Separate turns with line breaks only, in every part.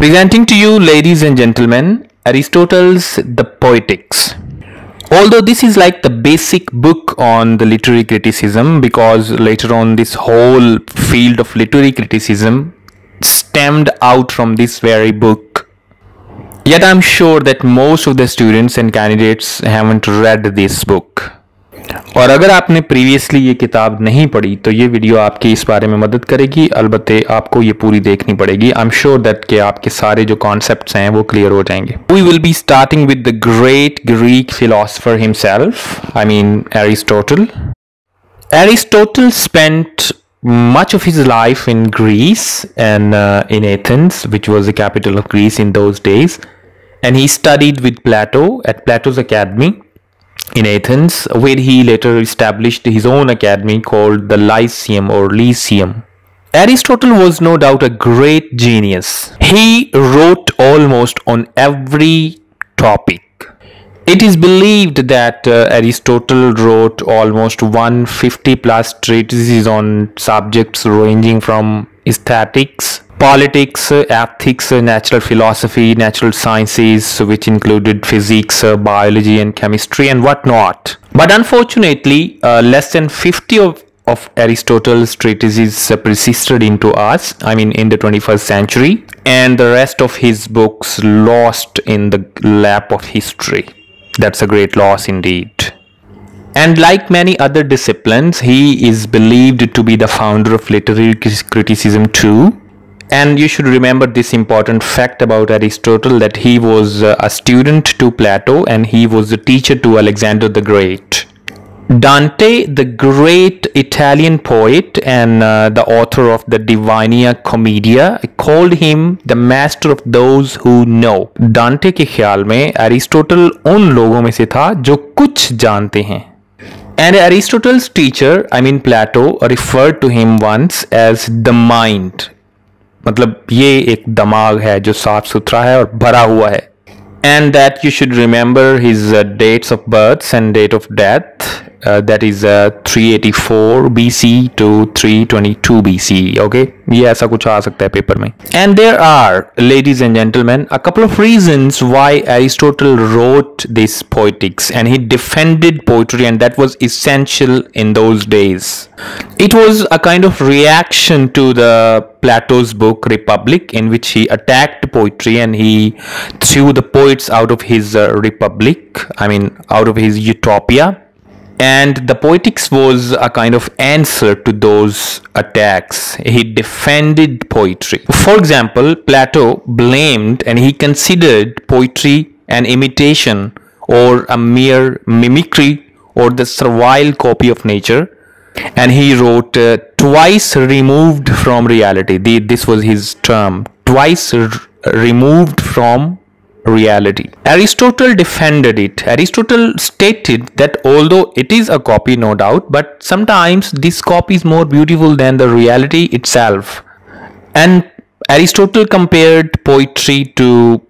Presenting to you, ladies and gentlemen, Aristotle's The Poetics. Although this is like the basic book on the literary criticism, because later on this whole field of literary criticism stemmed out from this very book. Yet I'm sure that most of the students and candidates haven't read this book. और अगर आपने previously ये किताब नहीं पढ़ी तो ये video आपकी इस बारे में मदद करेगी। अलबत्ते आपको ये पूरी देखनी पड़ेगी। आई एम श्योर दैट कि आपके सारे जो कॉन्सेप्ट्स हैं वो क्लियर हो जाएंगे। We will be starting with the great Greek philosopher himself, I mean Aristotle. Aristotle spent much of his life in Greece and in Athens, which was the capital of Greece in those days, and he studied with Plato at Plato's Academy in Athens, where he later established his own academy called the Lyceum or Lyceum. Aristotle was no doubt a great genius. He wrote almost on every topic. It is believed that Aristotle wrote almost 150 plus treatises on subjects ranging from aesthetics, politics, ethics, natural philosophy, natural sciences, which included physics, biology and chemistry and whatnot. But unfortunately, less than 50 of Aristotle's treatises persisted into us, I mean in the 21st century, and the rest of his books lost in the lap of history. That's a great loss indeed. And like many other disciplines, he is believed to be the founder of literary criticism too. And you should remember this important fact about Aristotle, that he was a student to Plato and he was a teacher to Alexander the Great. Dante, the great Italian poet and the author of the Divina Commedia, called him the master of those who know. Dante के ख्याल में Aristotle उन लोगों में से था जो कुछ जानते हैं. And Aristotle's teacher, I mean Plato, referred to him once as the mind. मतलब ये एक दिमाग है जो साफ सुथरा है और भरा हुआ है. And that you should remember his dates of births and date of death. That is 384 BC to 322 BC. Okay, ये ऐसा कुछ आ सकता है पेपर में. And there are, ladies and gentlemen, a couple of reasons why Aristotle wrote this Poetics, and he defended poetry, and that was essential in those days. It was a kind of reaction to the Plato's book Republic, in which he attacked poetry and he threw the poets out of his republic, I mean out of his utopia. And the Poetics was a kind of answer to those attacks. He defended poetry. For example, Plato blamed and he considered poetry an imitation or a mere mimicry or the servile copy of nature. And he wrote twice removed from reality. This was his term, twice removed from reality. Aristotle defended it. Aristotle stated that although it is a copy, no doubt, but sometimes this copy is more beautiful than the reality itself. And Aristotle compared poetry to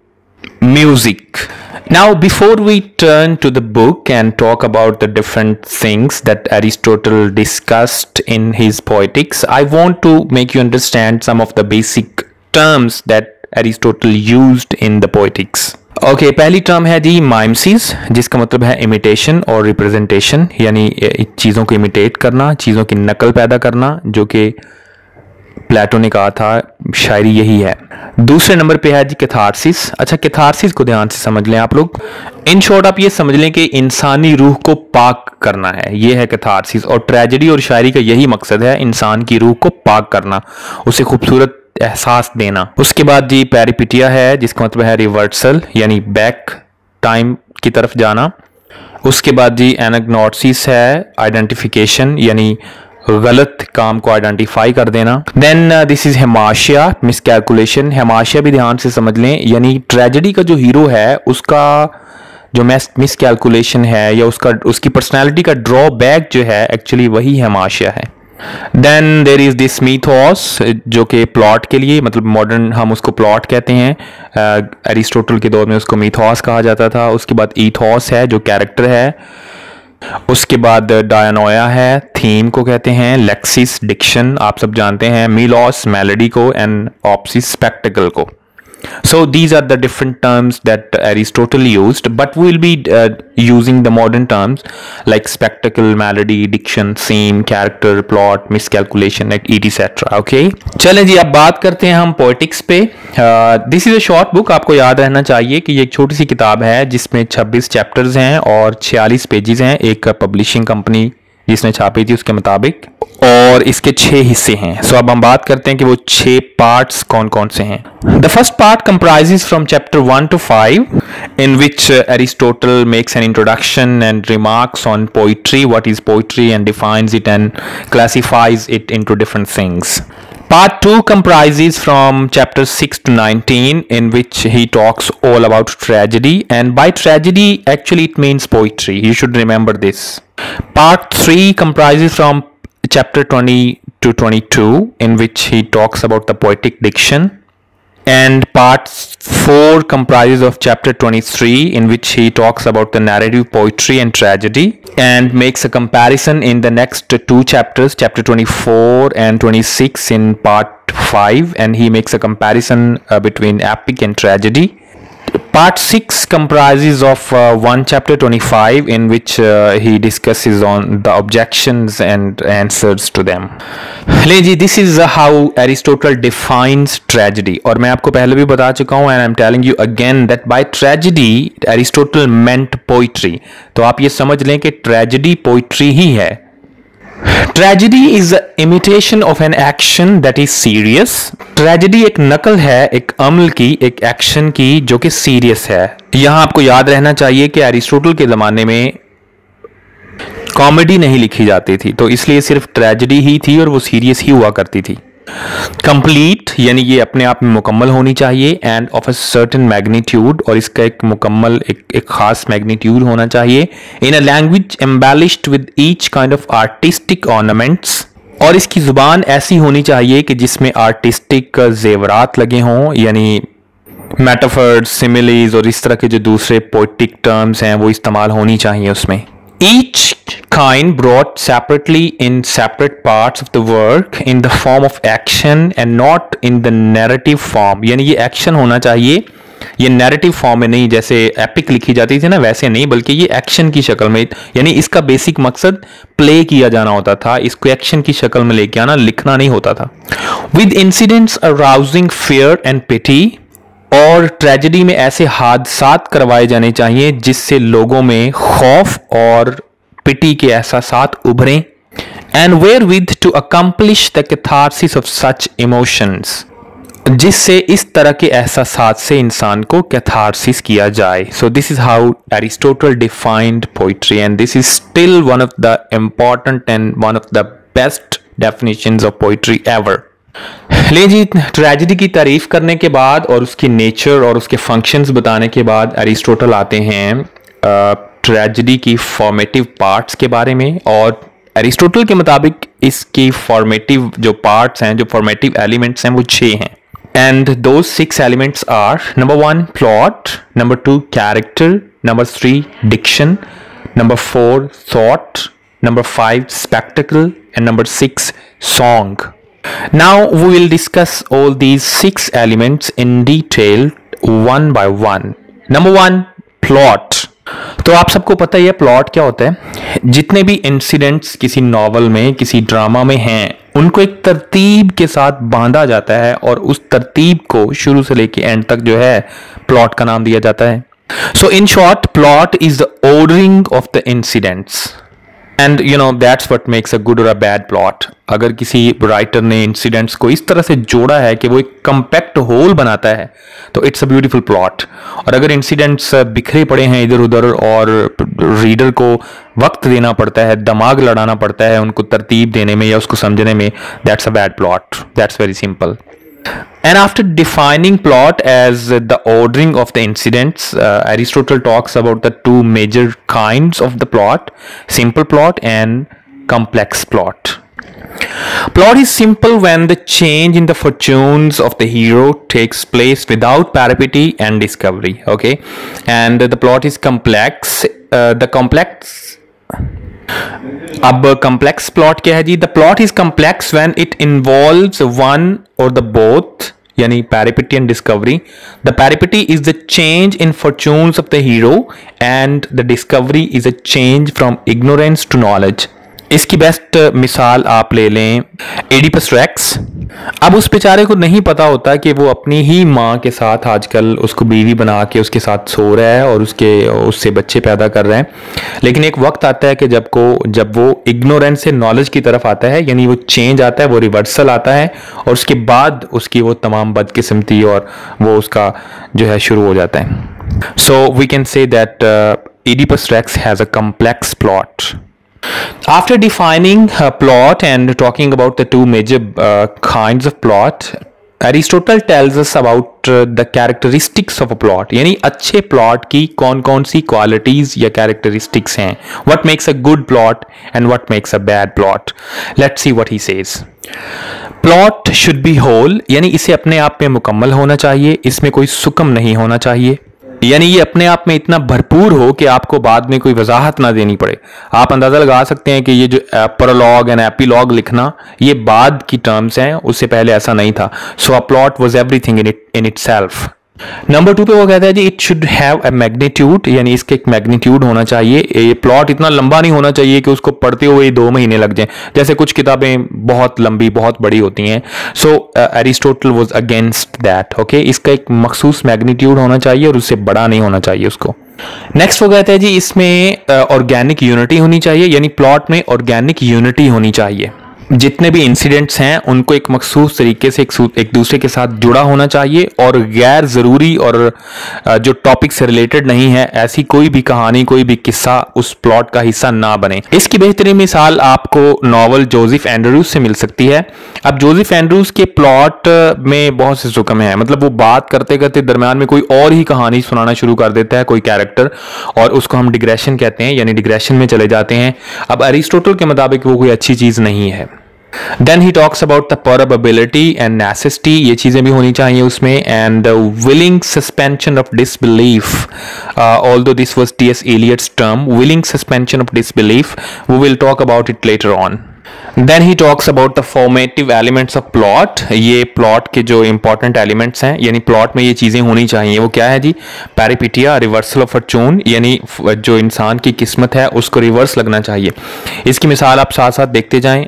music. Now, before we turn to the book and talk about the different things that Aristotle discussed in his Poetics, I want to make you understand some of the basic terms that Aristotle used in the Poetics. Okay, पहली term है जी माइमसिस, जिसका मतलब है imitation और representation, यानी चीज़ों को imitate करना, चीज़ों की नकल पैदा करना, जो कि प्लेटो ने कहा था शायरी यही है. दूसरे नंबर पे है जी कैथारसिस. अच्छा, कैथारसिस को ध्यान से समझ लें आप लोग. इन शॉर्ट आप ये समझ लें कि इंसानी रूह को पाक करना है, ये है कैथारसिस. और ट्रेजेडी और शायरी का यही मकसद है, इंसान की रूह को पाक करना, उसे खूबसूरत एहसास देना. उसके बाद जी पेरिपिटिया है, जिसका मतलब है रिवर्सल, यानी बैक टाइम की तरफ जाना. उसके बाद जी एनाग्नोसिस है, आइडेंटिफिकेशन, यानी गलत काम को आइडेंटिफाई कर देना. देन दिस इज हेमाशिया, मिसकैलकुलेशन. हेमाशिया भी ध्यान से समझ लें, यानी ट्रेजेडी का जो हीरो है उसका जो मिसकैलकुलेशन है या उसकी पर्सनैलिटी का ड्रॉबैक जो है, एक्चुअली वही हेमाशिया है. देन देर इज दिस मीथोस, जो कि प्लॉट के लिए, मतलब मॉडर्न हम उसको प्लॉट कहते हैं, एरिस्टोटल के दौर में उसको मीथोस कहा जाता था. उसके बाद ईथोस है जो कैरेक्टर है. उसके बाद डायनोया है, थीम को कहते हैं. लेक्सिस डिक्शन आप सब जानते हैं. मिलोस मेलोडी को, एंड ऑप्सिस स्पेक्टिकल को. So these are the different terms that Aristotle used, but we will be using the modern terms like spectacle, melody, diction, scene, character, plot, miscalculation, etc. Okay, चलें जी, अब बात करते हैं हम poetics पे. This is a short book. आपको याद रहना चाहिए कि ये एक छोटी सी किताब है जिसमें 26 चैप्टर्स हैं और 46 पेजेस हैं. एक पब्लिशिंग कंपनी जिसने छापी थी उसके मुताबिक, और इसके 6 हिस्से हैं. सो अब हम बात करते हैं कि वो 6 पार्ट्स कौन कौन से हैं. The first part comprises from chapter 1 to 5, in which Aristotle makes an introduction and remarks on poetry, what is poetry, and defines it and classifies it into different things. Part 2 comprises from chapter 6 to 19, in which he talks all about tragedy, and by tragedy actually it means poetry. You should remember this. Part 3 comprises from chapter 20 to 22, in which he talks about the poetic diction, and part 4 comprises of chapter 23, in which he talks about the narrative poetry and tragedy, and makes a comparison in the next 2 chapters, chapter 24 and 26 in part 5, and he makes a comparison between epic and tragedy. Part 6 comprises of one chapter 25, in which he discusses on the objections and answers to them. ले जी, this is how Aristotle defines tragedy. और मैं आपको पहले भी बता चुका हूँ, and I'm telling you again that by tragedy Aristotle meant poetry. तो आप ये समझ लें कि tragedy poetry ही है. Tragedy is the imitation of an action that is serious. Tragedy एक नकल है एक अमल की, एक एक्शन की जो कि सीरियस है. यहाँ आपको याद रहना चाहिए कि एरिस्टोटल के ज़माने में कॉमेडी नहीं लिखी जाती थी, तो इसलिए सिर्फ ट्रेजेडी ही थी और वो सीरियस ही हुआ करती थी. कंप्लीट यानी ये अपने आप में मुकम्मल होनी चाहिए, and of a certain magnitude, और इसका एक मुकम्मल एक खास मैग्नीट्यूड होना चाहिए. In a language embellished with each kind of artistic ornaments, और इसकी जुबान ऐसी होनी चाहिए कि जिसमें आर्टिस्टिक जेवरात लगे हों, यानी मेटाफर्स, सिमिलीज और इस तरह के जो दूसरे पोएटिक टर्म्स हैं वो इस्तेमाल होनी चाहिए उसमें. Each kind brought separately in separate parts of the work in the form of action and not in the narrative form. यानी ये एक्शन होना चाहिए, ये नैरेटिव फॉर्म में नहीं, जैसे एपिक लिखी जाती थी ना वैसे नहीं, बल्कि ये एक्शन की शक्ल में. यानी इसका बेसिक मकसद प्ले किया जाना होता था, इसको एक्शन की शक्ल में लेके आना, लिखना नहीं होता था. With incidents arousing fear and pity, और ट्रेजेडी में ऐसे हादसात करवाए जाने चाहिए जिससे लोगों में खौफ और पिटी के एहसासात उभरें. And wherewith to accomplish the catharsis of such emotions, जिससे इस तरह के एहसासात से इंसान को कैथारसिस किया जाए. सो this is how Aristotle defined poetry, and this is still one of the important and one of the best definitions of poetry ever. ले जी, ट्रेजेडी की तारीफ करने के बाद और उसकी नेचर और उसके फंक्शंस बताने के बाद एरिस्टोटल आते हैं ट्रेजेडी की फॉर्मेटिव पार्ट्स के बारे में. और एरिस्टोटल के मुताबिक इसकी फॉर्मेटिव जो पार्ट्स हैं, जो फॉर्मेटिव एलिमेंट्स हैं, वो 6 हैं. And those 6 elements are: number 1 plot, number 2 character, number 3 diction, number 4 thought, number 5 spectacle, and number 6 song. Now we will discuss all these 6 elements in detail one by one. Number 1, plot. तो आप सबको पता ही है plot क्या होता है. जितने भी इंसिडेंट्स किसी नॉवल में, किसी ड्रामा में हैं, उनको एक तरतीब के साथ बांधा जाता है और उस तरतीब को शुरू से लेके एंड तक जो है प्लॉट का नाम दिया जाता है. So in short, plot is the ordering of the incidents. And you no that's what makes a good और अ बैड प्लॉट. अगर किसी राइटर ने इंसिडेंट्स को इस तरह से जोड़ा है कि वो एक कंपैक्ट होल बनाता है, तो इट्स अ ब्यूटीफुल प्लॉट. और अगर इंसिडेंट्स बिखरे पड़े हैं इधर उधर और रीडर को वक्त देना पड़ता है, दिमाग लड़ाना पड़ता है उनको तरतीब देने में या उसको समझने में, that's a bad plot. That's very simple. And after defining plot as the ordering of the incidents, Aristotle talks about the 2 major kinds of the plot: simple plot and complex plot. Plot is simple when the change in the fortunes of the hero takes place without peripety and discovery. Okay, and the plot is complex. अब complex plot क्या है जी? The plot is complex when it involves one or the both, यानी peripety and discovery. The peripety is the change in fortunes of the hero and the discovery is a change from ignorance to knowledge. इसकी best मिसाल आप ले लें Oedipus racks. अब उस बेचारे को नहीं पता होता कि वो अपनी ही माँ के साथ आजकल उसको बीवी बना के उसके साथ सो रहा है और उससे बच्चे पैदा कर रहे हैं, लेकिन एक वक्त आता है कि जब वो इग्नोरेंस से नॉलेज की तरफ आता है, यानी वो चेंज आता है, वो रिवर्सल आता है और उसके बाद उसकी वो तमाम बदकिस्मती और वो उसका जो है शुरू हो जाता है। So we can say that Oedipus Rex has a complex plot. After defining a plot and talking about the two major kinds of plot, Aristotle tells us about the characteristics of a plot. यानी अच्छे plot की कौन कौन सी qualities या characteristics हैं. What makes a good plot and what makes a bad plot. Let's see what he says. Plot should be whole, यानी इसे अपने आप में मुकम्मल होना चाहिए, इसमें कोई सुकम नहीं होना चाहिए, यानी ये अपने आप में इतना भरपूर हो कि आपको बाद में कोई वजाहत ना देनी पड़े। आप अंदाज़ा लगा सकते हैं कि ये जो प्रोलॉग एंड एपीलॉग लिखना ये बाद की टर्म्स हैं, उससे पहले ऐसा नहीं था। So a plot was everything in itself. Number 2 पे वो कहता है जी it should have a magnitude, यानी इसके एक मैग्नीट्यूड होना चाहिए। ये प्लॉट इतना लंबा नहीं होना चाहिए कि उसको पढ़ते हुए 2 महीने लग जाएं, जैसे कुछ किताबें बहुत लंबी बहुत बड़ी होती हैं। So Aristotle was against that. Okay, इसका एक मखसूस मैग्नीट्यूड होना चाहिए और उससे बड़ा नहीं होना चाहिए उसको। नेक्स्ट वो कहते हैं जी इसमें ऑर्गेनिक यूनिटी होनी चाहिए, यानी प्लॉट में ऑर्गेनिक यूनिटी होनी चाहिए। जितने भी इंसिडेंट्स हैं उनको एक मखसूस तरीके से एक दूसरे के साथ जुड़ा होना चाहिए और गैर ज़रूरी और जो टॉपिक से रिलेटेड नहीं है ऐसी कोई भी कहानी कोई भी किस्सा उस प्लॉट का हिस्सा ना बने। इसकी बेहतरीन मिसाल आपको नॉवल जोसेफ एंड्रूज से मिल सकती है। अब जोसेफ एंड्रूज के प्लॉट में बहुत से जुक्म हैं, मतलब वो बात करते करते दरम्यान में कोई और ही कहानी सुनाना शुरू कर देता है कोई कैरेक्टर, और उसको हम डिग्रेशन कहते हैं, यानी डिग्रेशन में चले जाते हैं। अब अरिस्टोटल के मुताबिक वो कोई अच्छी चीज़ नहीं है। Then he talks about the probability and necessity, ये चीज़ें भी होनी चाहिए उसमें, and the willing suspension of disbelief. Although this was T.S. Eliot's term, willing suspension of disbelief, we will talk about it later on. Then he talks about the formative elements of plot. ये plot के जो important elements हैं, यानी plot में ये चीज़ें होनी चाहिए, वो क्या है जी? पैरिपिटिया, रिवर्सल ऑफ फॉर्चून, यानी जो इंसान की किस्मत है उसको रिवर्स लगना चाहिए। इसकी मिसाल आप साथ साथ देखते जाएं।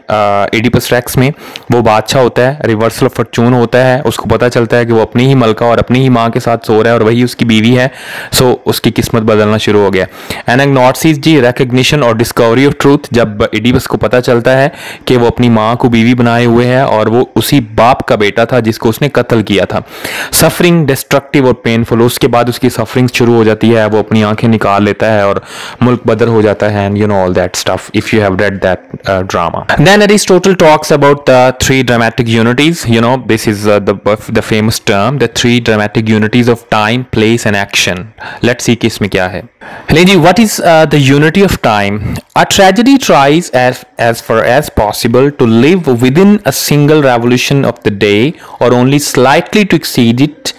एडिपस रेक्स में वो बादशाह होता है, रिवर्सल ऑफ फॉर्चून होता है, उसको पता चलता है कि वो अपनी ही मलका और अपनी ही माँ के साथ सो रहा है और वही उसकी बीवी है, सो उसकी किस्मत बदलना शुरू हो गया। एनाग्नोसिस जी, रिकग्निशन और डिस्कवरी ऑफ ट्रूथ, जब एडिपस को पता चलता है कि वो अपनी माँ को बीवी बनाए हुए है और वो उसी बाप का बेटा था जिसको उसने कत्ल किया था। सफरिंग, डिस्ट्रक्टिव और पेनफुल, उसके बाद उसकी सफरिंग शुरू हो जाती है, वो अपनी आंखें निकाल लेता है और मुल्क बदर हो जाता है, and you know all that stuff if you have read that drama. Then Aristotle talks about the 3 dramatic unities, you know this is the famous term, the 3 dramatic unities of time, place and action. Let's see कि इसमें क्या है। जी, what is the unity of time? A tragedy tries as far as possible to live within a single revolution of the day or only slightly to exceed it,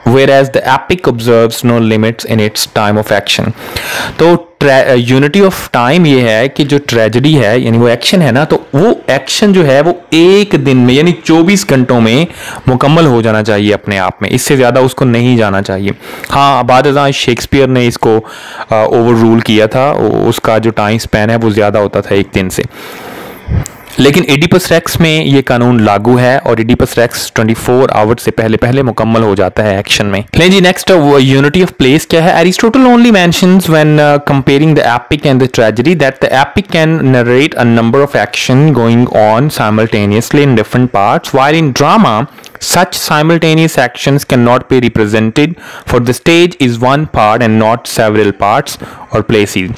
whereas the epic observes no limits in its time of action. तो unity of time ये है कि जो tragedy है यानी वो action है ना, तो वो एक्शन जो है वो एक दिन में यानी 24 घंटों में मुकम्मल हो जाना चाहिए अपने आप में, इससे ज़्यादा उसको नहीं जाना चाहिए। हाँ, बाद शेक्सपियर ने इसको ओवर रूल किया था, उसका जो टाइम स्पैन है वो ज़्यादा होता था एक दिन से, लेकिन एडिपस रेक्स में ये कानून लागू है और एडिपस रेक्स 24 आवर्स से पहले मुकम्मल हो जाता है एक्शन में। लेकिन जी नेक्स्ट यूनिटी ऑफ प्लेस क्या है? Aristotle only mentions when comparing the epic and the tragedy that the epic can narrate a number of action going on simultaneously in different parts, while in drama such simultaneous actions cannot be represented, for the stage is one part and not several parts or places.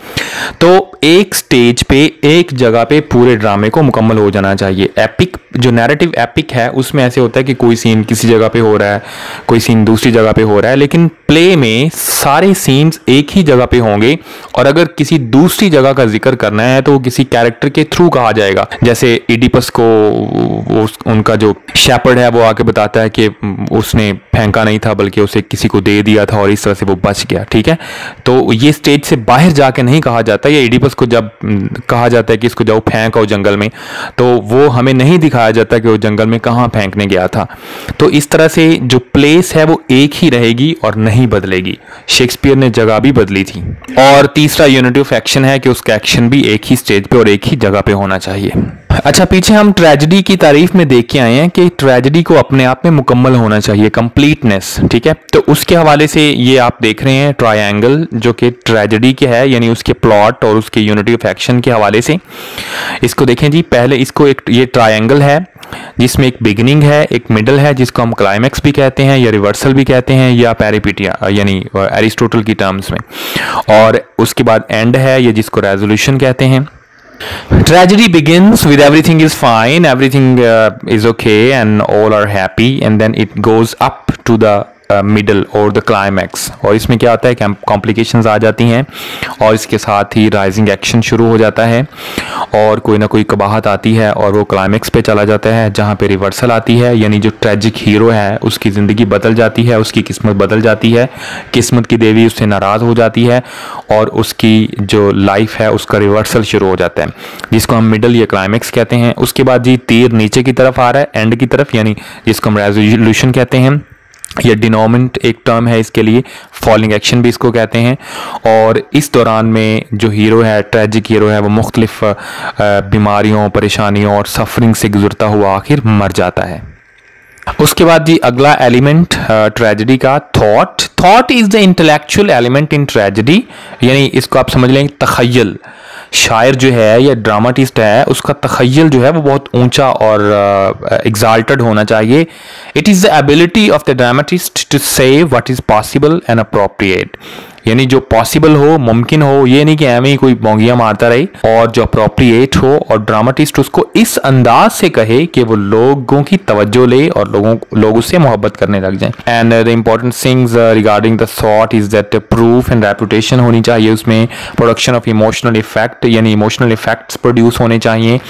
तो एक stage पे एक जगह पे पूरे ड्रामे को मुकम्मल हो जाना चाहिए। एपिक जो नैरेटिव एपिक है उसमें ऐसे होता है कि कोई सीन किसी जगह पे हो रहा है, कोई सीन दूसरी जगह पे हो रहा है, लेकिन प्ले में सारे सीन्स एक ही जगह पे होंगे और अगर किसी दूसरी जगह का जिक्र करना है तो वो किसी कैरेक्टर के थ्रू कहा जाएगा। जैसे एडिपस को उनका जो शेपर्ड है वो आके बताता है कि उसने फेंका नहीं था बल्कि उसे किसी को दे दिया था और इस तरह से वो बच गया, ठीक है। तो ये स्टेज से बाहर जाके नहीं कहा जाता, ये एडिपस को जब कहा जाता है कि इसको जाओ फेंक आओ जंगल में, तो वो हमें नहीं दिखाया जाता कि वो जंगल में कहाँ फेंकने गया था। तो इस तरह से जो प्लेस है वो एक ही रहेगी और नहीं बदलेगी। शेक्सपियर ने जगह भी बदली थी। और तीसरा यूनिटी ऑफ एक्शन है कि उसका एक्शन भी एक ही स्टेज पे और एक ही जगह पे होना चाहिए। अच्छा, पीछे हम ट्रेजेडी की तारीफ में देख के आए हैं कि ट्रेजेडी को अपने आप में मुकम्मल होना चाहिए, कंप्लीटनेस, ठीक है। तो उसके हवाले से ये आप देख रहे हैं ट्रायंगल जो कि ट्रेजेडी के है, यानी उसके प्लॉट और उसके यूनिटी ऑफ एक्शन के हवाले से। इसको देखें जी, पहले इसको एक ये ट्रायंगल है जिसमें एक बिगिनिंग है, एक मिडल है जिसको हम क्लाइमैक्स भी कहते हैं या रिवर्सल भी कहते हैं या पेरिपिटिया यानी एरिस्टोटल की टर्म्स में, और उसके बाद एंड है ये जिसको रेजोल्यूशन कहते हैं। Tragedy begins with everything is fine, everything is okay and all are happy, and then it goes up to the middle और द क्लाइमैक्स। और इसमें क्या होता है, कॉम्प्लिकेशंस आ जाती हैं और इसके साथ ही राइजिंग एक्शन शुरू हो जाता है और कोई ना कोई कबाहत आती है और वो क्लाइमैक्स पे चला जाता है जहाँ पे रिवर्सल आती है, यानी जो ट्रेजिक हीरो है उसकी ज़िंदगी बदल जाती है, उसकी किस्मत बदल जाती है, किस्मत की देवी उससे नाराज़ हो जाती है और उसकी जो लाइफ है उसका रिवर्सल शुरू हो जाता है जिसको हम मिडल या क्लाइमैक्स कहते हैं। उसके बाद जी तीर नीचे की तरफ आ रहा है, एंड की तरफ, यानी जिसको हम रेजोल्यूशन कहते हैं या डिनोमेंट एक टर्म है इसके लिए, फॉलिंग एक्शन भी इसको कहते हैं। और इस दौरान में जो हीरो है, ट्रेजिक हीरो है, वो मुख्तलिफ बीमारियों, परेशानियों और सफरिंग से गुजरता हुआ आखिर मर जाता है। उसके बाद जी अगला एलिमेंट ट्रेजेडी का thought. Thought is the intellectual element in tragedy, यानी इसको आप समझ लें तखय्युल। शायर जो है या ड्रामाटिस्ट है उसका तखय्युल जो है वो बहुत ऊंचा और एग्जाल्टेड होना चाहिए। It is the ability of the dramatist to say what is possible and appropriate, यानी जो पॉसिबल हो, मुमकिन हो, ये नहीं कि एवं ही कोई बोंगियां मारता रहे, और जो अप्रोप्रिएट हो और ड्रामाटिस्ट उसको इस अंदाज से कहे कि वो लोगों की तवज्जो ले और लोग उससे मोहब्बत करने लग जाएं। And the important things regarding the thought is that proof and reputation होनी चाहिए उसमें, प्रोडक्शन ऑफ इमोशनल इफेक्ट, यानी इमोशनल इफेक्ट्स प्रोड्यूस होने चाहिए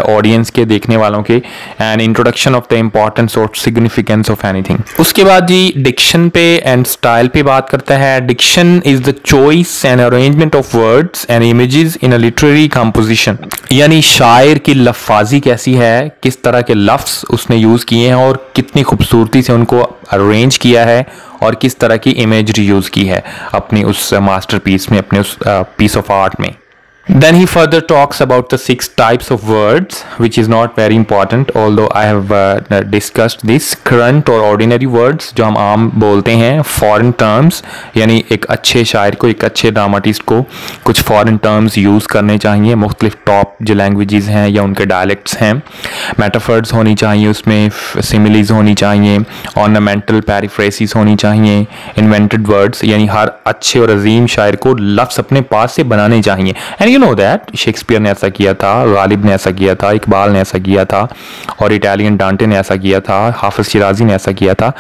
ऑडियंस के, देखने वालों के, and introduction of the importance और सिग्निफिकेंस ऑफ एनीथिंग। उसके बाद जी डिक्शन पे एंड स्टाइल पे बात करता है। Diction is the choice and arrangement of words and images in a literary composition, यानी शायर की लफ्ज़ी कैसी है, किस तरह के लफ्ज़ उसने यूज़ किए हैं और कितनी खूबसूरती से उनको अरेंज किया है और किस तरह की इमेजरी यूज़ की है अपनी उस मास्टरपीस में, अपने उस पीस ऑफ आर्ट में। Then he further talks about the 6 types of words, which is not very important, although I have discussed this. Current और ordinary words जो हम आम बोलते हैं, foreign terms, यानी एक अच्छे शायर को, एक अच्छे ड्रामाटिस्ट को कुछ foreign terms यूज़ करने चाहिए, मुख्तलिफ टॉप जो लैंग्वेजेस हैं या उनके डायलेक्ट्स हैं। मेटाफर्स होनी चाहिए उसमें, सिमिलीज होनी चाहिए, ऑर्नामेंटल पैराफ्रेसिस होनी चाहिए, इन्वेंटेड वर्ड्स, यानी हर अच्छे और अजीम शायर को लफ्ज़ अपने पास से बनाने चाहिए। एंड नो दैट शेक्सपियर ने ऐसा किया था, गालिब ने ऐसा किया था, इकबाल ने ऐसा किया था और इटालियन डांटे ने ऐसा किया था, हाफिज शिराजी ने ऐसा किया था।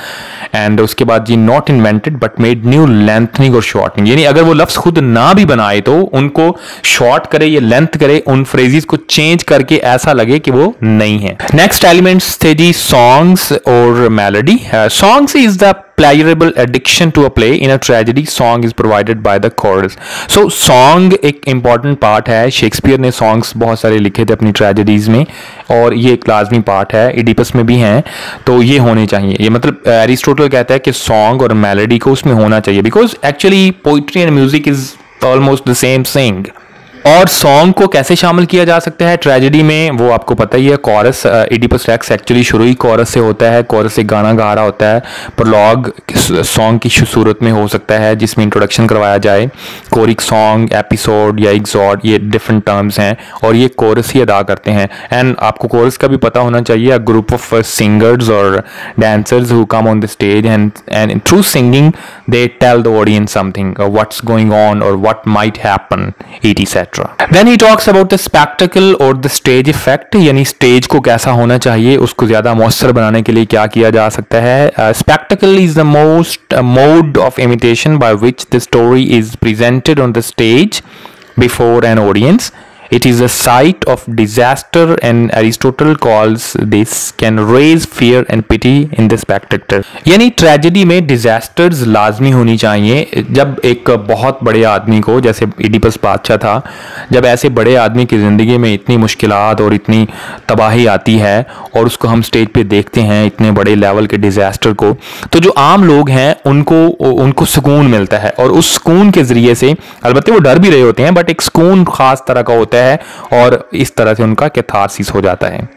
एंड उसके बाद जी not invented but made new lengthening और शॉर्टनिंग, यानी अगर वो लफ्ज़ खुद ना भी बनाए तो उनको शॉर्ट करे या लेंथ करे, उन फ्रेजेस को चेंज करके ऐसा लगे कि वो नहीं है। नेक्स्ट एलिमेंट्स थे जी सॉन्ग्स और melody. Songs is the pleasurable addiction to a play. In a tragedy, song is provided by the chorus. So song एक important part है। शेक्सपियर ने songs बहुत सारे लिखे थे अपनी tragedies में और ये एक लाजमी part है, इडिपस में भी हैं, तो ये होने चाहिए। ये मतलब एरिस्टोटल कहता है कि song और melody को उसमें होना चाहिए, because actually poetry and music is almost the same thing. और सॉन्ग को कैसे शामिल किया जा सकता है ट्रेजेडी में, वो आपको पता ही है। कोरस, इडिपस रेक्स एक्चुअली शुरू ही कोरस से होता है, कोरस से गाना गा रहा होता है। प्रोलॉग सॉन्ग की सूरत में हो सकता है जिसमें इंट्रोडक्शन करवाया जाए। कोरिक सॉन्ग, एपिसोड या एग्जॉड, ये डिफरेंट टर्म्स हैं और ये कोरस ही अदा करते हैं। एंड आपको कोरस का भी पता होना चाहिए, अ ग्रुप ऑफ सिंगर्स और dancers who come on the stage and through singing they tell the audience something, what's going on और what might happen, etc. Then he talks about the spectacle or the stage effect, यानी stage को कैसा होना चाहिए, उसको ज़्यादा मौसर बनाने के लिए क्या किया जा सकता है। Spectacle is the most mode of imitation by which the story is presented on the stage before an audience. It is a site of disaster and Aristotle calls this can raise fear and pity in the spectator. यानी tragedy में disasters लाजमी होनी चाहिए। जब एक बहुत बड़े आदमी को, जैसे इडिपस बादशाह था, जब ऐसे बड़े आदमी की ज़िंदगी में इतनी मुश्किलात और इतनी तबाही आती है और उसको हम स्टेज पे देखते हैं इतने बड़े लेवल के डिजास्टर को, तो जो आम लोग हैं उनको सुकून मिलता है और उस सुकून के ज़रिए से, अलबत्ते वो डर भी रहे होते हैं, बट एक सुकून ख़ास तरह का होता है और इस तरह से उनका कैथारसिस हो जाता है।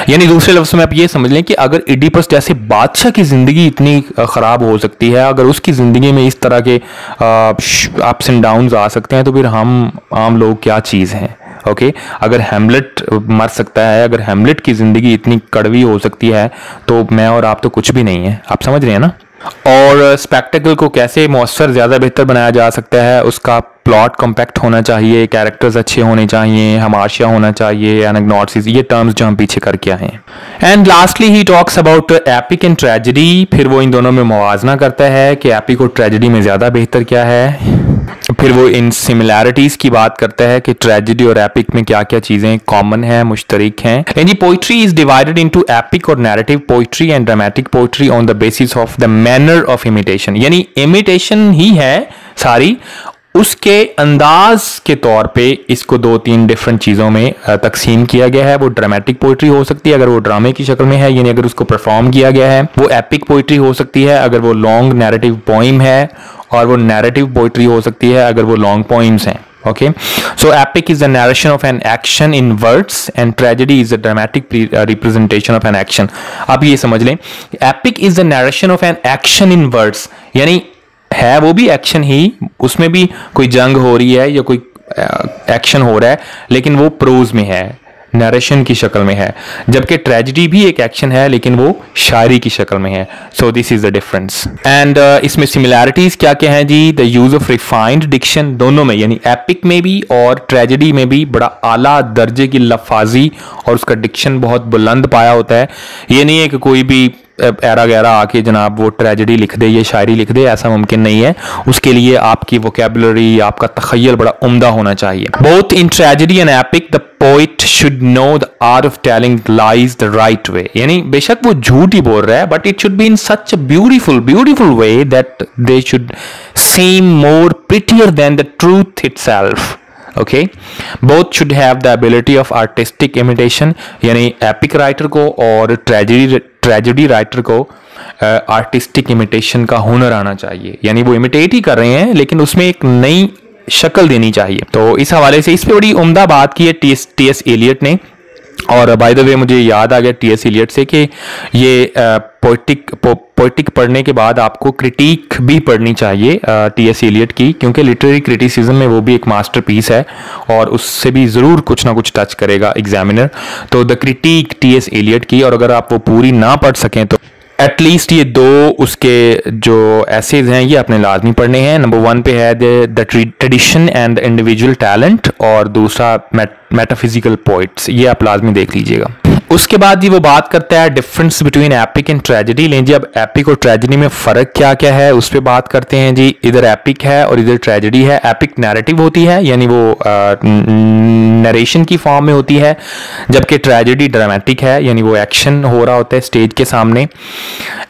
यानी दूसरे लफ्ज़ में आप ये समझ लें कि अगर इडिपस जैसे बादशाह की ज़िंदगी इतनी ख़राब हो सकती है, अगर उसकी ज़िंदगी में इस तरह के अप्स एंड डाउन्स आ सकते हैं, तो फिर हम आम लोग क्या चीज़ हैं। ओके अगर हैमलेट मर सकता है, अगर हैमलेट की ज़िंदगी इतनी कड़वी हो सकती है, तो मैं और आप तो कुछ भी नहीं है। आप समझ रहे हैं ना। और स्पेक्टेकल को कैसे मौसर ज़्यादा बेहतर बनाया जा सकता है, उसका प्लॉट कॉम्पैक्ट होना चाहिए, कैरेक्टर्स अच्छे होने चाहिए, हमाशिया होना चाहिए, एनाग्नोसिस, ये टर्म्स जो हम पीछे करके आए हैं। And lastly he talks about epic and tragedy. फिर वो इन दोनों में मुवाजना करता है कि एपिक और ट्रेजेडी में ज़्यादा बेहतर क्या है। फिर वो इन सिमिलैरिटीज़ की बात करता है कि ट्रेजेडी और एपिक में क्या क्या चीज़ें कॉमन हैं, मुश्तरक हैं। And poetry is divided into epic और narrative poetry and dramatic poetry on the basis of the manner of imitation. यानी इमिटेशन ही है सारी, उसके अंदाज के तौर पे इसको 2-3 डिफरेंट चीज़ों में तकसीम किया गया है। वो ड्रामेटिक पोइट्री हो सकती है अगर वो ड्रामे की शक्ल में है, यानी अगर उसको परफॉर्म किया गया है। वो एपिक पोइट्री हो सकती है अगर वो लॉन्ग नैरेटिव पोइम है, और वो नैरेटिव पोइट्री हो सकती है अगर वो लॉन्ग पोइम्स हैं। Okay, so epic is the narration of an action in words and tragedy is the dramatic representation of an action. अब ये समझ लें, epic is the narration of an action in words, यानी है वो भी action ही, उसमें भी कोई जंग हो रही है या कोई एक्शन हो रहा है, लेकिन वो प्रोज में है, नरेशन की शक्ल में है। जबकि ट्रेजेडी भी एक एक्शन है लेकिन वो शायरी की शक्ल में है। So this is the difference. And इसमें सिमिलैरिटीज क्या क्या हैं जी। The use of refined diction, दोनों में यानी एपिक में भी और ट्रेजेडी में भी बड़ा आला दर्जे की लफाजी और उसका डिक्शन बहुत बुलंद पाया होता है। ये नहीं है कि कोई भी एरा गैरा आके जनाब वो ट्रेजेडी लिख दे, ये शायरी लिख दे, ऐसा मुमकिन नहीं है। उसके लिए आपकी वोकेबुलरी, आपका तखय्युल बड़ा उम्दा होना चाहिए। Both in tragedy and epic the poet should know the art of telling lies the right way, यानी बेशक वो झूठ ही बोल रहा है, but it should be in such a beautiful way that they should seem more prettier than the truth itself. Okay, both should have the ability of artistic imitation, यानी epic writer को और ट्रेजेडी राइटर को artistic imitation का हुनर आना चाहिए। यानी वो इमिटेट ही कर रहे हैं लेकिन उसमें एक नई शक्ल देनी चाहिए। तो इस हवाले से इस पे बड़ी उम्दा बात की है टी.एस. एलियट ने। और बाय द वे मुझे याद आ गया टी.एस. एलियट से कि ये पोइटिक पढ़ने के बाद आपको क्रिटिक भी पढ़नी चाहिए टी.एस. एलियट की, क्योंकि लिटरेरी क्रिटिसिज्म में वो भी एक मास्टरपीस है और उससे भी ज़रूर कुछ ना कुछ टच करेगा एग्जामिनर। तो द क्रिटिक टी.एस. एलियट की, और अगर आप वो पूरी ना पढ़ सकें तो एटलीस्ट ये 2 उसके जो एसेज हैं ये आपने लाजमी पढ़ने हैं। नंबर 1 पे है the tradition and the individual talent, और दूसरा मेटाफिजिकल पोइट्स, ये आप लाजमी देख लीजिएगा। उसके बाद जी वो बात करता है difference between epic and tragedy. लें जी अब एपिक और ट्रेजेडी में फ़र्क क्या क्या है उस पर बात करते हैं जी। इधर एपिक है और इधर ट्रेजेडी है। एपिक नैरेटिव होती है, यानी वो नरेशन की फॉर्म में होती है, जबकि ट्रेजेडी ड्रामेटिक है, यानी वो एक्शन हो रहा होता है स्टेज के सामने।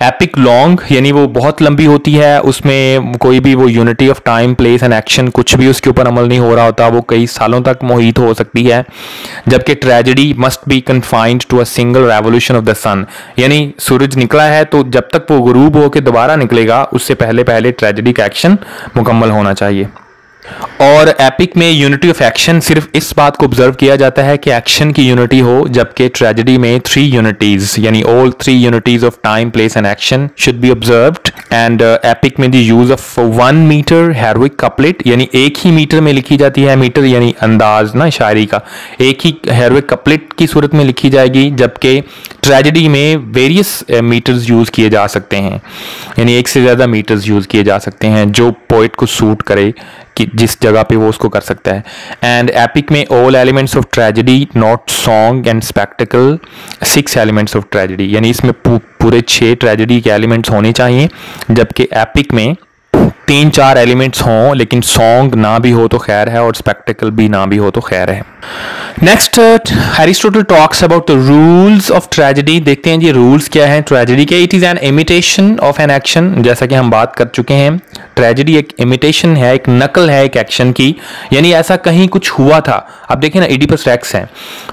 एपिक लॉन्ग, यानी वो बहुत लंबी होती है, उसमें कोई भी वो unity of time place and action कुछ भी उसके ऊपर अमल नहीं हो रहा होता, वो कई सालों तक मुहित हो सकती है। जबकि tragedy must be confined to a single revolution of the sun, यानी सूरज निकला है तो जब तक वो गुरूब होकर दोबारा निकलेगा उससे पहले पहले ट्रेजेडी का एक्शन मुकम्मल होना चाहिए। और एपिक में यूनिटी ऑफ एक्शन सिर्फ इस बात को ऑब्जर्व किया जाता है कि एक्शन की यूनिटी हो, जबकि ट्रेजेडी में 3 यूनिटीज यानी all 3 unities of time place and action should be observed. And epic में the use of 1 metre heroic couplet, यानी एक ही मीटर में लिखी जाती है, मीटर यानी अंदाज ना शायरी का, एक ही हेरोइक कपलेट की सूरत में लिखी जाएगी, जबकि ट्रेजेडी में वेरियस मीटर्स यूज किए जा सकते हैं, यानी एक से ज़्यादा मीटर्स यूज किए जा सकते हैं जो पोइट को सूट करे कि जिस जगह पे वो उसको कर सकता है। एंड एपिक में all elements of tragedy not song and spectacled 6 elements of tragedy, यानी इसमें पूरे 6 ट्रेजेडी के एलिमेंट्स होने चाहिए, जबकि एपिक में तीन चार एलिमेंट्स हों लेकिन सॉन्ग ना भी हो तो खैर है और स्पेक्टिकल भी ना भी हो तो खैर है। Next Aristotle talks about the rules of tragedy. देखते हैं जी रूल्स क्या है ट्रेजेडी के। It is an imitation of an action, जैसा कि हम बात कर चुके हैं ट्रेजेडी एक इमिटेशन है, एक नकल है एक एक्शन की, यानी ऐसा कहीं कुछ हुआ था। अब देखिए ना इडिपस रेक्स है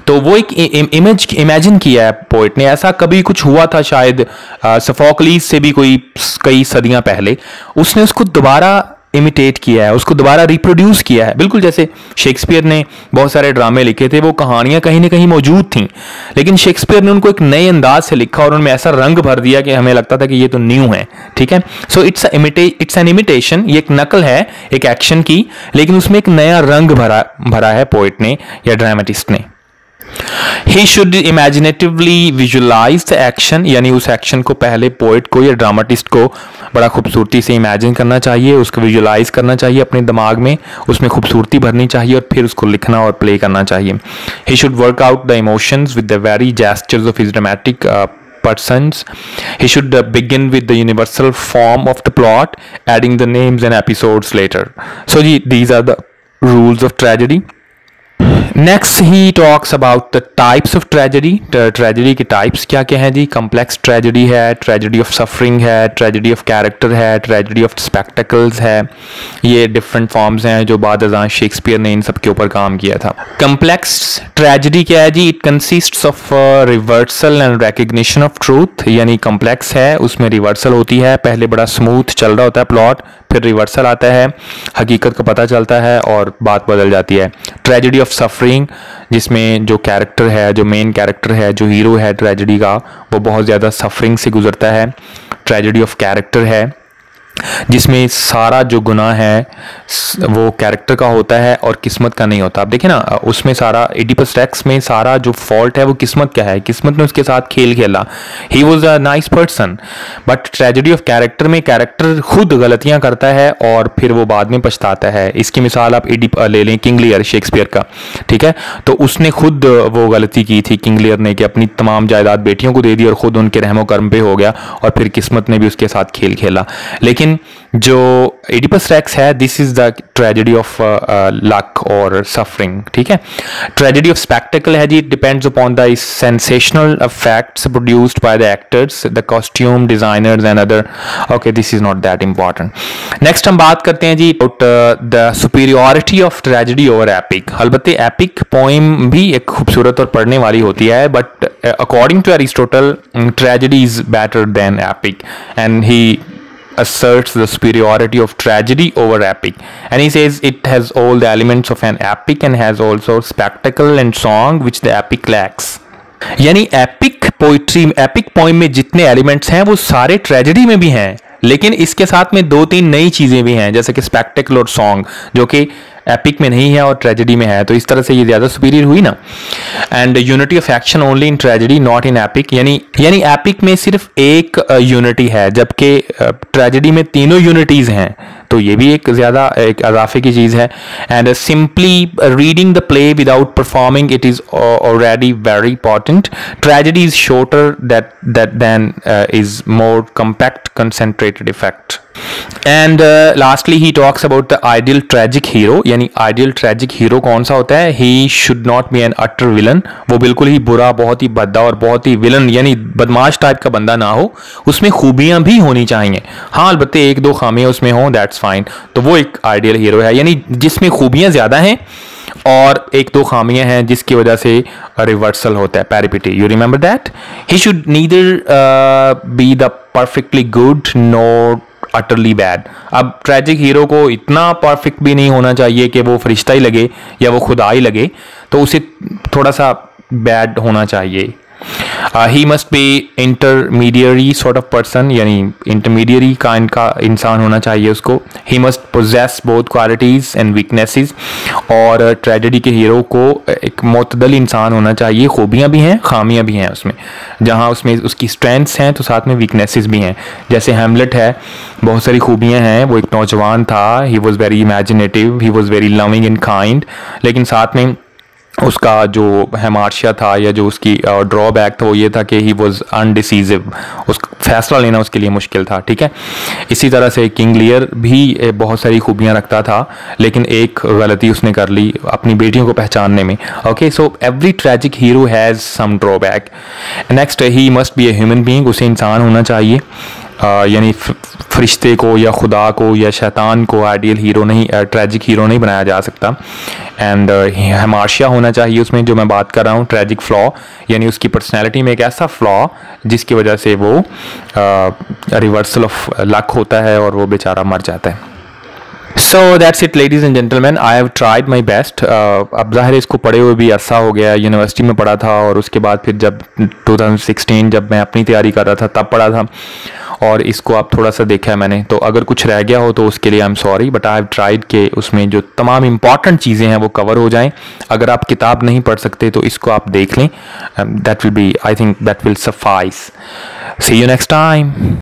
तो वो एक इमेज इमेजिन किया है पोइट ने, ऐसा कभी कुछ हुआ था शायद सोफोक्लिस से भी कोई कई सदियां पहले, उसने उसको दोबारा इमिटेट किया है, उसको दोबारा रिप्रोड्यूस किया है। बिल्कुल जैसे शेक्सपियर ने बहुत सारे ड्रामे लिखे थे, वो कहानियां कहीं ना कहीं मौजूद थीं लेकिन शेक्सपियर ने उनको एक नए अंदाज से लिखा और उनमें ऐसा रंग भर दिया कि हमें लगता था कि ये तो न्यू है। ठीक है, सो इट्स एन इमिटेशन, ये एक नकल है एक एक्शन की, लेकिन उसमें एक नया रंग भरा है पोइट ने या ड्रामेटिस्ट ने। He should imaginatively visualize the action, यानी उस एक्शन को पहले पोइट को या ड्रामाटिस्ट को बड़ा खूबसूरती से इमेजिन करना चाहिए, उसको विजुलाइज करना चाहिए अपने दिमाग में, उसमें खूबसूरती भरनी चाहिए और फिर उसको लिखना और प्ले करना चाहिए। He should work out the emotions with the very gestures of his dramatic persons. He should begin with the universal form of the plot, adding the names and episodes later. So these are the rules of tragedy. Next he talks about the types of tragedy. Tragedy के types क्या क्या हैं जी? Complex tragedy है, tragedy of suffering है, tragedy of character है, tragedy of spectacles है। ये different forms हैं जो बाद अज़ां शेक्सपियर ने इन सब के ऊपर काम किया था। कम्प्लेक्स ट्रेजेडी क्या है जी? It consists of reversal and recognition of truth, यानी कम्प्लेक्स है उसमें रिवर्सल होती है, पहले बड़ा स्मूथ चल रहा होता है प्लॉट, फिर रिवर्सल आता है, हकीकत का पता चलता है और बात बदल जाती है। ट्रेजेडी ऑफ सफरिंग, जिसमें जो कैरेक्टर है, जो मेन कैरेक्टर है, जो हीरो है ट्रेजेडी का, वो बहुत ज़्यादा सफरिंग से गुजरता है। ट्रेजेडी ऑफ कैरेक्टर है जिसमें सारा जो गुनाह है वो कैरेक्टर का होता है और किस्मत का नहीं होता। आप देखिए ना उसमें सारा इडिपस रेक्स में सारा जो फॉल्ट है वो किस्मत का है, किस्मत ने उसके साथ खेल खेला। He was a nice person, but tragedy of character में कैरेक्टर खुद गलतियां करता है और फिर वो बाद में पछताता है। इसकी मिसाल आप ले लें किंग लियर शेक्सपियर का, ठीक है, तो उसने खुद वो गलती की थी किंग लियर ने कि अपनी तमाम जायदाद बेटियों को दे दी और खुद उनके रहमो कर्म पे हो गया और फिर किस्मत ने भी उसके साथ खेल खेला। लेकिन जो इडिपस रेक्स है this is the tragedy of luck और सफरिंग। ठीक है, ट्रेजेडी ऑफ स्पेक्टिकल है जी, depends upon the sensational effects produced by the actors, the costume designers and other. Okay, this is not that important. Next हम बात करते हैं जी about the superiority of tragedy over epic. अलबत्ते epic poem भी एक खूबसूरत और पढ़ने वाली होती है, but according to Aristotle tragedy is better than epic and he asserts the superiority of tragedy over epic, and he says it has all the elements of an epic and has also spectacle and song which the epic lacks। यानी epic poetry, epic poem में जितने elements हैं वो सारे tragedy में भी हैं, लेकिन इसके साथ में दो तीन नई चीजें भी हैं जैसे कि स्पेक्टिकल और सॉन्ग, जो कि एपिक में नहीं है और ट्रेजेडी में है, तो इस तरह से ये ज्यादा सुपीरियर हुई ना। And unity of action only in tragedy not in epic, यानी एपिक में सिर्फ एक यूनिटी है जबकि ट्रेजेडी में तीनों यूनिटीज हैं, तो ये भी एक ज्यादा एक इजाफे की चीज है। And simply reading the play without performing it is already very important. Tragedy is shorter than is more compact concentrated effect. And lastly he talks about the ideal tragic hero, यानी आइडियल ट्रेजिक हीरो कौन सा होता है? He should not be N utter villain, वो बिल्कुल ही बुरा, बहुत ही भद्दा और बहुत ही विलन यानी बदमाश टाइप का बंदा ना हो, उसमें खूबियां भी होनी चाहिए। हाँ, अलबत्ते एक दो खामियां उसमें हो दैट्स फाइन, तो वो एक आइडियल हीरो है, यानी जिसमें खूबियां ज्यादा हैं और एक दो खामियां हैं जिसकी वजह से रिवर्सल होता है, peripety. You remember that? He should neither be the perfectly good not utterly bad. अब ट्रेजिक हीरो को इतना परफेक्ट भी नहीं होना चाहिए कि वो फरिश्ता ही लगे या वो खुदा ही लगे, तो उसे थोड़ा सा बैड होना चाहिए। He must be intermediary sort of person, यानी इंटरमीडियरी काइंड का इंसान होना चाहिए उसको। He must possess both qualities and weaknesses, और ट्रेजेडी के हीरो को एक मुतदल इंसान होना चाहिए, खूबियां भी हैं खामियां भी हैं उसमें, जहां उसमें उसकी स्ट्रेंथ्स हैं तो साथ में वीकनेसेस भी हैं। जैसे हैमलेट है, बहुत सारी खूबियां हैं, वो एक नौजवान था, he was very imaginative, he was very loving and kind, लेकिन साथ में उसका जो हेमार्शिया था या जो उसकी ड्रॉबैक था वो ये था कि ही वॉज अनडिसीजिव, उसका फैसला लेना उसके लिए मुश्किल था, ठीक है। इसी तरह से किंग लियर भी बहुत सारी खूबियाँ रखता था, लेकिन एक गलती उसने कर ली अपनी बेटियों को पहचानने में। Okay, so every tragic hero has some drawback. Next, he must be a human being, उसे इंसान होना चाहिए, यानी फरिश्ते को या खुदा को या शैतान को आइडियल हीरो नहीं, ट्रैजिक हीरो नहीं बनाया जा सकता। एंड हेमार्शिया होना चाहिए उसमें, जो मैं बात कर रहा हूँ ट्रैजिक फ्लॉ, यानी उसकी पर्सनैलिटी में एक ऐसा फ्लॉ जिसकी वजह से वो रिवर्सल ऑफ लक होता है और वो बेचारा मर जाता है। So that's it ladies and gentleman, I have tried my best. अब ज़ाहिर है इसको पढ़े हुए भी अरसा हो गया, यूनिवर्सिटी में पढ़ा था और उसके बाद फिर जब 2016 जब मैं अपनी तैयारी कर रहा था तब पढ़ा था, और इसको अब थोड़ा सा देखा है मैंने, तो अगर कुछ रह गया हो तो उसके लिए I am sorry, but I have tried के उसमें जो तमाम इंपॉर्टेंट चीज़ें हैं वो कवर हो जाएं। अगर आप किताब नहीं पढ़ सकते तो इसको आप देख लें, that will be, I think that will suffice. See you next time.